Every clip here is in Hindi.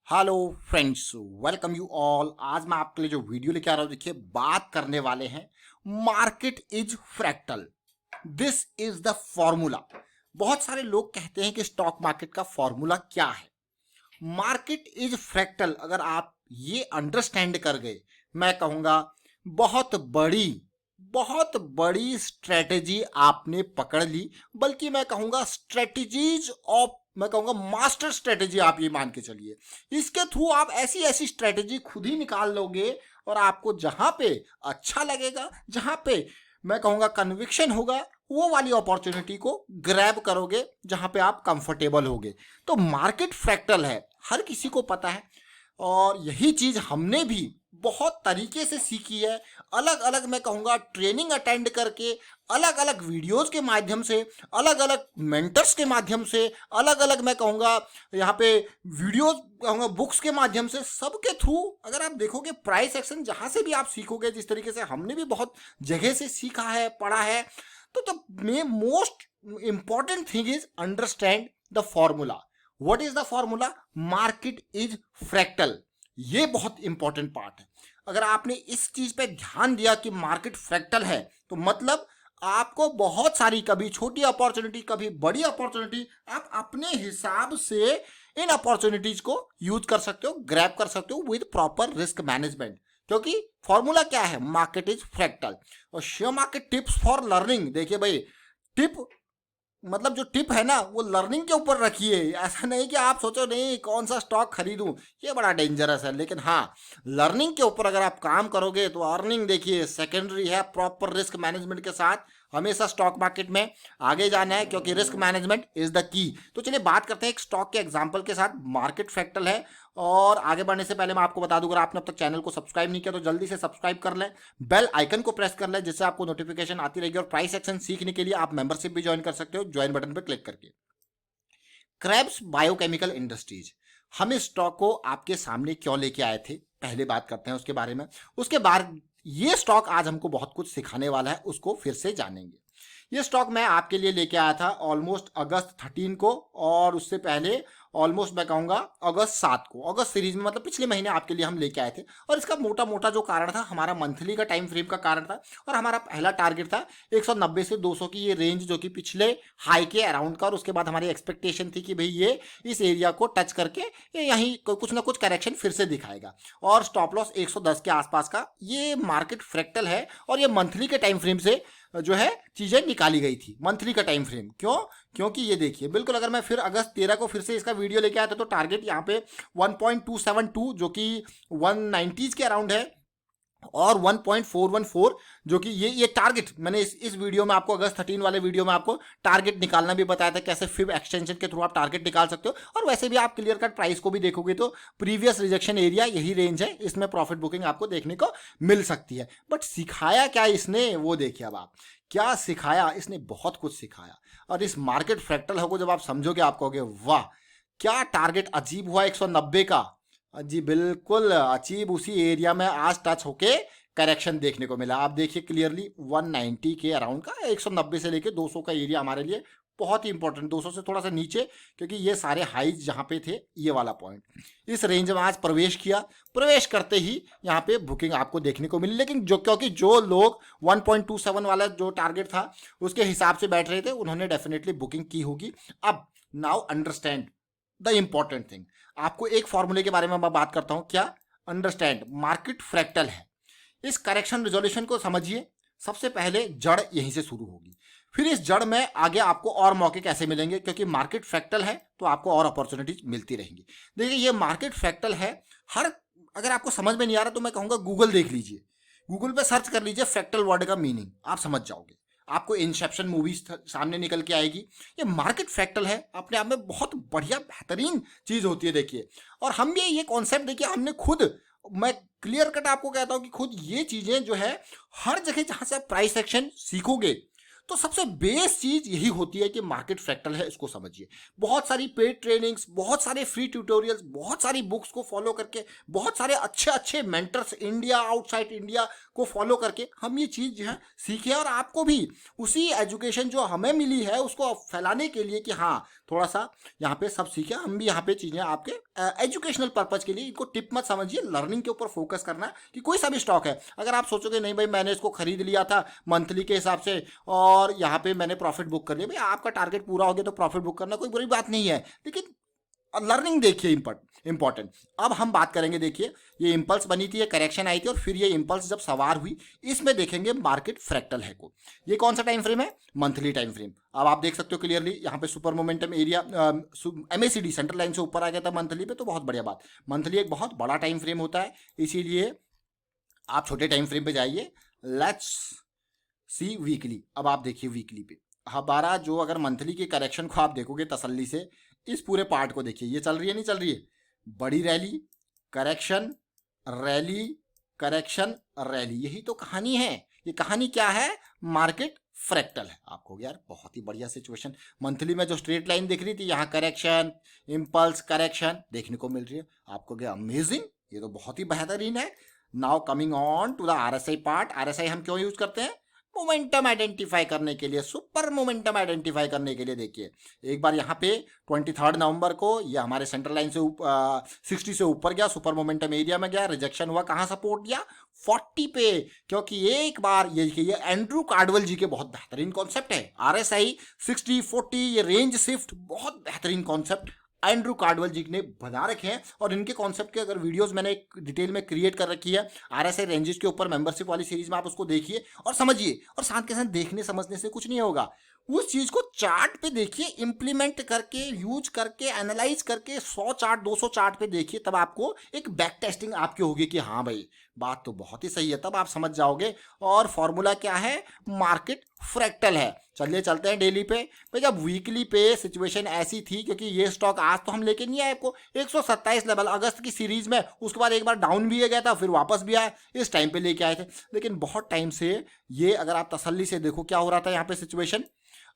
Hello friends, welcome you all. आज मैं आपके लिए जो वीडियो लेके आ रहा हूं, देखिए बात करने वाले हैं market is fractal. This is the formula. बहुत सारे लोग कहते हैं कि स्टॉक मार्केट का फॉर्मूला क्या है। मार्केट इज फ्रैक्टल अगर आप ये अंडरस्टैंड कर गए, मैं कहूंगा बहुत बड़ी स्ट्रेटेजी आपने पकड़ ली। बल्कि मैं कहूंगा स्ट्रेटेजीज ऑफ, मैं कहूंगा मास्टर स्ट्रेटेजी आप ये मान के चलिए। इसके थ्रू आप ऐसी ऐसी स्ट्रेटेजी खुद ही निकाल लोगे और आपको जहां पे अच्छा लगेगा, जहां पे मैं कहूंगा कन्विक्शन होगा, वो वाली अपॉर्चुनिटी को ग्रैब करोगे जहां पे आप कंफर्टेबल होगे। तो मार्केट फ्रैक्टल है, हर किसी को पता है। और यही चीज हमने भी बहुत तरीके से सीखी है, अलग अलग मैं कहूँगा ट्रेनिंग अटेंड करके, अलग अलग वीडियोस के माध्यम से, अलग अलग मेंटर्स के माध्यम से, अलग अलग मैं कहूँगा यहाँ पे वीडियोस कहूँगा बुक्स के माध्यम से, सबके थ्रू अगर आप देखोगे प्राइस एक्शन जहाँ से भी आप सीखोगे, जिस तरीके से हमने भी बहुत जगह से सीखा है, पढ़ा है। तो the most important thing is understand the formula. What is the formula? Market is fractal. ये बहुत इंपॉर्टेंट पार्ट है। अगर आपने इस चीज पे ध्यान दिया कि मार्केट फ्रैक्टल है, तो मतलब आपको बहुत सारी, कभी छोटी अपॉर्चुनिटी कभी बड़ी अपॉर्चुनिटी, आप अपने हिसाब से इन अपॉर्चुनिटीज को यूज कर सकते हो, ग्रैब कर सकते हो विद प्रॉपर रिस्क मैनेजमेंट। क्योंकि फॉर्मूला क्या है? Market is fractal. और share market tips for learning, देखिए भाई, टिप मतलब जो टिप है ना, वो लर्निंग के ऊपर रखिए। ऐसा नहीं कि आप सोचो नहीं कौन सा स्टॉक खरीदूं, ये बड़ा डेंजरस है। लेकिन हाँ, लर्निंग के ऊपर अगर आप काम करोगे तो अर्निंग देखिए सेकेंडरी है। प्रॉपर रिस्क मैनेजमेंट के साथ हमेशा स्टॉक मार्केट में आगे जाना है, क्योंकि risk management is the key. तो चलिए बात करते हैं एक स्टॉक के एग्जांपल के साथ। मार्केट फ्रैक्टल है। और आगे बढ़ने से पहले मैं आपको बता दूं, अगर आपने अब तक चैनल को सब्सक्राइब नहीं किया तो जल्दी से सब्सक्राइब कर लें, बेल आइकन को प्रेस कर लें, जिससे आपको नोटिफिकेशन आती रहेगी। और प्राइस एक्शन सीखने के लिए आप मेंबरशिप भी ज्वाइन कर सकते हो, ज्वाइन बटन पर क्लिक करके। क्रेब्स बायोकेमिकल इंडस्ट्रीज, हम इस स्टॉक को आपके सामने क्यों लेके आए थे, पहले बात करते हैं उसके बारे में। उसके बाद ये स्टॉक आज हमको बहुत कुछ सिखाने वाला है, उसको फिर से जानेंगे। ये स्टॉक मैं आपके लिए लेके आया था ऑलमोस्ट अगस्त 13 को, और उससे पहले ऑलमोस्ट मैं कहूँगा अगस्त 7 को। अगस्त सीरीज में मतलब पिछले महीने आपके लिए हम लेके आए थे। और इसका मोटा मोटा जो कारण था, हमारा मंथली का टाइम फ्रेम का कारण था। और हमारा पहला टारगेट था 190 से 200 की ये रेंज, जो कि पिछले हाई के अराउंड का। और उसके बाद हमारी एक्सपेक्टेशन थी कि भाई ये इस एरिया को टच करके ये यहीं कुछ ना कुछ करेक्शन फिर से दिखाएगा। और स्टॉप लॉस 110 के आसपास का ये मार्केट फ्रैक्टल है। और ये मंथली के टाइम फ्रेम से जो है चीजें निकाली गई थी, मंथली का टाइम फ्रेम। क्यों? क्योंकि ये देखिए, बिल्कुल अगर मैं फिर अगस्त 13 को फिर से इसका वीडियो लेके आया था, तो टारगेट यहाँ पे 1.272 जो कि 190 के अराउंड है, और 1.414 जो कि ये टारगेट मैंने इस वीडियो में आपको, अगस्त 13 वाले वीडियो में आपको टारगेट निकालना भी बताया था, कैसे फिब एक्सटेंशन के थ्रू आप टारगेट निकाल सकते हो। और वैसे भी आप क्लियर कट प्राइस को भी देखोगे तो प्रीवियस रिजेक्शन एरिया यही रेंज है, इसमें प्रॉफिट बुकिंग आपको देखने को मिल सकती है। बट सिखाया क्या इसने, वो देखिए। अब आप क्या सिखाया इसने? बहुत कुछ सिखाया। और इस मार्केट फ्रैक्टल को जब आप समझोगे, आप कहोगे वाह, क्या टारगेट अचीव हुआ 190 का। जी बिल्कुल अचीव उसी एरिया में आज टच होके करेक्शन देखने को मिला। आप देखिए क्लियरली 190 के अराउंड का, 190 से लेके 200 का एरिया हमारे लिए बहुत ही इंपॉर्टेंट। 200 से थोड़ा सा नीचे, क्योंकि ये सारे हाइज जहाँ पे थे, ये वाला पॉइंट, इस रेंज में आज प्रवेश किया। प्रवेश करते ही यहाँ पे बुकिंग आपको देखने को मिली। लेकिन क्योंकि जो लोग 1.27 वाला जो टारगेट था उसके हिसाब से बैठ रहे थे, उन्होंने डेफिनेटली बुकिंग की होगी। अब now understand the important thing. आपको एक फॉर्मूले के बारे में मैं बात करता हूं, क्या? अंडरस्टैंड मार्केट फ्रैक्टल है। इस करेक्शन रिजोल्यूशन को समझिए। सबसे पहले जड़ यहीं से शुरू होगी, फिर इस जड़ में आगे आपको और मौके कैसे मिलेंगे, क्योंकि मार्केट फ्रैक्टल है तो आपको और अपॉर्चुनिटीज मिलती रहेंगी। देखिए ये मार्केट फ्रैक्टल है। हर, अगर आपको समझ में नहीं आ रहा तो मैं कहूंगा गूगल देख लीजिए, गूगल पे सर्च कर लीजिए फ्रैक्टल वर्ड का मीनिंग, आप समझ जाओगे। आपको इंसेप्शन मूवी सामने निकल के आएगी। ये मार्केट फ्रैक्टल है, अपने आप में बहुत बढ़िया बेहतरीन चीज होती है। देखिए, और हम ये कॉन्सेप्ट देखिए, हमने खुद, मैं क्लियर कट आपको कहता हूं कि खुद ये चीजें जो है, हर जगह जहां से आप प्राइस एक्शन सीखोगे, तो सबसे बेस चीज यही होती है कि मार्केट फ्रैक्टल है, इसको समझिए। बहुत सारी पेड ट्रेनिंग्स, बहुत सारे फ्री ट्यूटोरियल्स, बहुत सारी बुक्स को फॉलो करके, बहुत सारे अच्छे अच्छे मेंटर्स इंडिया आउटसाइड इंडिया को फॉलो करके हम ये चीज जो है सीखे, और आपको भी उसी एजुकेशन जो हमें मिली है उसको फैलाने के लिए कि हाँ थोड़ा सा यहाँ पे सब सीखे, हम भी यहाँ पे चीजें आपके एजुकेशनल पर्पज के लिए। इनको टिप मत समझिए, लर्निंग के ऊपर फोकस करना है कि कोई सा भी स्टॉक है, अगर आप सोचोगे नहीं भाई मैंने इसको खरीद लिया था मंथली के हिसाब से और यहाँ पे मैंने प्रॉफिट बुक कर लिया, भाई आपका टारगेट पूरा हो गया तो प्रॉफिट बुक करना कोई बुरी बात नहीं है, लेकिन लर्निंग देखिए इंपॉर्टेंट। अब हम बात करेंगे, देखिए ये इंपल्स बनी थी, ये करेक्शन आई थी और फिर ये इंपल्स जब सवार हुई, इसमें देखेंगे मार्केट फ्रैक्टल है को। ये कौन सा टाइम फ्रेम है? Monthly time frame. अब आप देख सकते हो क्लियरली यहाँ पे super momentum area MACD central line से ऊपर आ गया था मंथली पे, तो बहुत बढ़िया बात। मंथली एक बहुत बड़ा टाइम फ्रेम होता है, इसीलिए आप छोटे टाइम फ्रेम पे जाइए। Let's see weekly. अब आप देखिए वीकली पे हमारा जो, अगर मंथली के करेक्शन को आप देखोगे तसल्ली से, इस पूरे पार्ट को देखिए, ये चल रही है नहीं चल रही है, बड़ी rally correction rally correction rally, यही तो कहानी है। ये कहानी क्या है? मार्केट फ्रैक्टल है। आपको यार बहुत ही बढ़िया सिचुएशन, मंथली में जो स्ट्रेट लाइन दिख रही थी यहाँ करेक्शन इंपल्स करेक्शन देखने को मिल रही है, आपको क्या अमेजिंग, ये तो बहुत ही बेहतरीन है। Now coming on to the RSI part. RSI हम क्यों यूज करते हैं? मोमेंटम आइडेंटिफाई करने के लिए, सुपर मोमेंटम आइडेंटिफाई करने के लिए। देखिए एक बार यहाँ पे 23 नवंबर को ये हमारे सेंट्रल लाइन से 60 से ऊपर गया, सुपर मोमेंटम एरिया में गया, रिजेक्शन हुआ, कहाँ सपोर्ट दिया? 40 पे। क्योंकि एक बार ये एंड्रू कार्डवेल जी के बहुत बेहतरीन कॉन्सेप्ट है, RSI 60-40 ये रेंज शिफ्ट, बहुत बेहतरीन कॉन्सेप्ट एंड्रू कार्डवेल जी ने बना रखे हैं। और इनके कॉन्सेप्ट के अगर वीडियोस मैंने एक डिटेल में क्रिएट कर रखी है RSI रेंजेस के ऊपर, मेंबरशिप वाली सीरीज में, आप उसको देखिए और समझिए। और साथ के साथ देखने समझने से कुछ नहीं होगा, उस चीज को चार्ट पे देखिए, इंप्लीमेंट करके, यूज करके, एनालाइज करके 100 चार्ट 200 चार्ट पे देखिए, तब आपको एक बैक टेस्टिंग आपकी होगी कि हाँ भाई बात तो बहुत ही सही है, तब आप समझ जाओगे। और फॉर्मूला क्या है? मार्केट फ्रैक्टल है। चलिए चलते हैं डेली पे। भाई जब वीकली पे सिचुएशन ऐसी थी, क्योंकि ये स्टॉक आज तो हम लेके नहीं आए आपको, 127 लेवल अगस्त की सीरीज में, उसके बाद एक बार डाउन भी गया था, फिर वापस भी आया, इस टाइम पे लेके आए थे। लेकिन बहुत टाइम से ये, अगर आप तसल्ली से देखो क्या हो रहा था यहाँ पे सिचुएशन,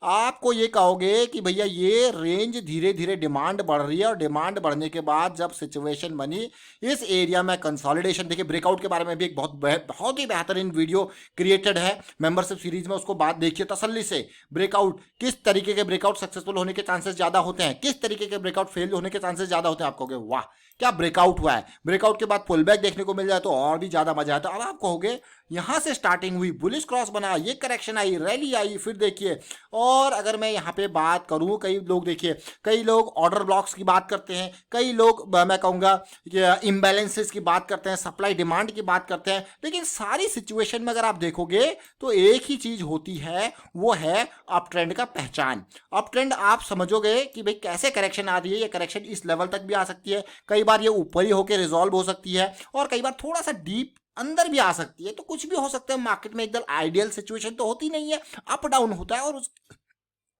आपको ये कहोगे कि भैया ये रेंज धीरे धीरे डिमांड बढ़ रही है, और डिमांड बढ़ने के बाद जब सिचुएशन बनी इस एरिया में कंसोलिडेशन, देखिए ब्रेकआउट के बारे में भी एक बहुत ही बेहतरीन वीडियो क्रिएटेड है मेंबरशिप सीरीज में, उसको बात देखिए तसल्ली से। ब्रेकआउट, किस तरीके के ब्रेकआउट सक्सेसफुल होने के चांसेस ज्यादा होते हैं, किस तरीके के ब्रेकआउट फेल होने के चांसेस ज्यादा होते हैं। आप कहोगे वाह क्या ब्रेकआउट हुआ है, ब्रेकआउट के बाद पुल बैक देखने को मिल जाए तो और भी ज्यादा मजा आता है। अब आप कहोगे यहां से स्टार्टिंग हुई, बुलिश क्रॉस बना, ये करेक्शन आई, रैली आई, फिर देखिए। और अगर मैं यहाँ पे बात करूँ, कई लोग देखिए, कई लोग ऑर्डर ब्लॉक्स की बात करते हैं, कई लोग मैं कहूँगा इम्बैलेंसेस की बात करते हैं, सप्लाई डिमांड की बात करते हैं, लेकिन सारी सिचुएशन में अगर आप देखोगे तो एक ही चीज होती है, वो है अप ट्रेंड का पहचान। अप ट्रेंड आप समझोगे कि भाई कैसे करेक्शन आ रही है, ये करेक्शन इस लेवल तक भी आ सकती है, कई बार ये ऊपर ही होकर रिजॉल्व हो सकती है, और कई बार थोड़ा सा डीप अंदर भी आ सकती है, तो कुछ भी हो सकता है मार्केट में। एकदम आइडियल सिचुएशन तो होती नहीं है, अप डाउन होता है, और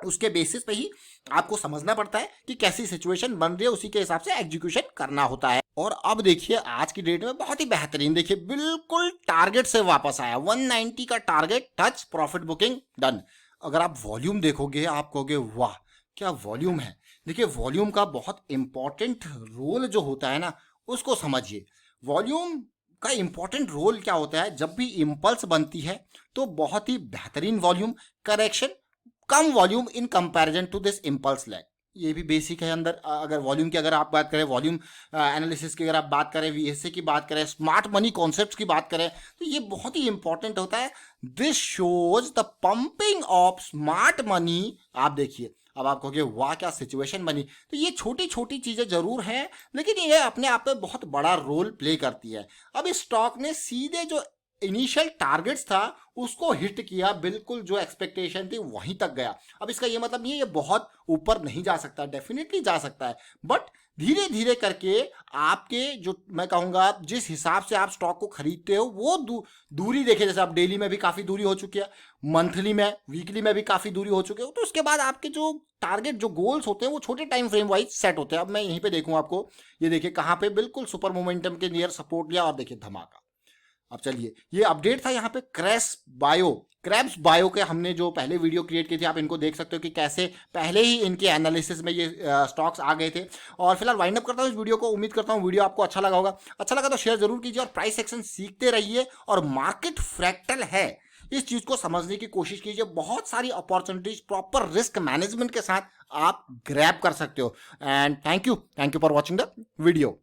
उसके बेसिस पे ही आपको समझना पड़ता है कि कैसी सिचुएशन बन रही है, उसी के हिसाब से एग्जीक्यूशन करना होता है। और अब देखिए आज की डेट में बहुत ही बेहतरीन, देखिए बिल्कुल टारगेट से वापस आया, 190 का target touch, profit booking done. अगर आप वॉल्यूम देखोगे आप कहोगे वाह क्या वॉल्यूम है। देखिए वॉल्यूम का बहुत इंपॉर्टेंट रोल जो होता है ना, उसको समझिए। वॉल्यूम का इंपॉर्टेंट रोल क्या होता है? जब भी इंपल्स बनती है तो बहुत ही बेहतरीन वॉल्यूम, करेक्शन कम volume in comparison to this impulse lag, ये भी बेसिक है अंदर। अगर वॉल्यूम की अगर आप बात करें, वॉल्यूम एनालिसिस की अगर आप बात करें, VSA की बात करें, स्मार्ट मनी कॉन्सेप्ट्स की बात करें, तो ये बहुत ही इंपॉर्टेंट होता है। This shows the pumping of smart money. आप देखिए, अब आप कहोगे वाह क्या सिचुएशन बनी, तो ये छोटी छोटी चीजें जरूर हैं, लेकिन ये अपने आप में बहुत बड़ा रोल प्ले करती है। अब इस स्टॉक ने सीधे जो इनिशियल टारगेट्स था उसको हिट किया, बिल्कुल जो एक्सपेक्टेशन थी वहीं तक गया। अब इसका ये मतलब नहीं है ये बहुत ऊपर नहीं जा सकता, डेफिनेटली जा सकता है, बट धीरे धीरे करके आपके जो मैं कहूँगा जिस हिसाब से आप स्टॉक को खरीदते हो वो दूरी देखे, जैसे आप डेली में भी काफ़ी दूरी हो चुकी है, मंथली में वीकली में भी काफ़ी दूरी हो चुकी है, तो उसके बाद आपके जो टारगेट जो गोल्स होते हैं वो छोटे टाइम फ्रेम वाइज सेट होते हैं। अब मैं यहीं पे देखूँ आपको, ये देखिए कहाँ पे बिल्कुल सुपर मोमेंटम के नियर सपोर्ट लिया, और देखिए धमाका अब चलिए, ये अपडेट था यहाँ पे क्रैब्स बायो के हमने जो पहले वीडियो क्रिएट की थी, आप इनको देख सकते हो कि कैसे पहले ही इनके एनालिसिस में ये स्टॉक्स आ गए थे। और फिलहाल वाइंड अप करता हूँ इस वीडियो को। उम्मीद करता हूँ वीडियो आपको अच्छा लगा होगा। अच्छा लगा तो शेयर जरूर कीजिए और प्राइस एक्शन सीखते रहिए। और मार्केट फ्रैक्टल है, इस चीज को समझने की कोशिश कीजिए। बहुत सारी अपॉर्चुनिटीज प्रॉपर रिस्क मैनेजमेंट के साथ आप ग्रैब कर सकते हो। And thank you for watching the video.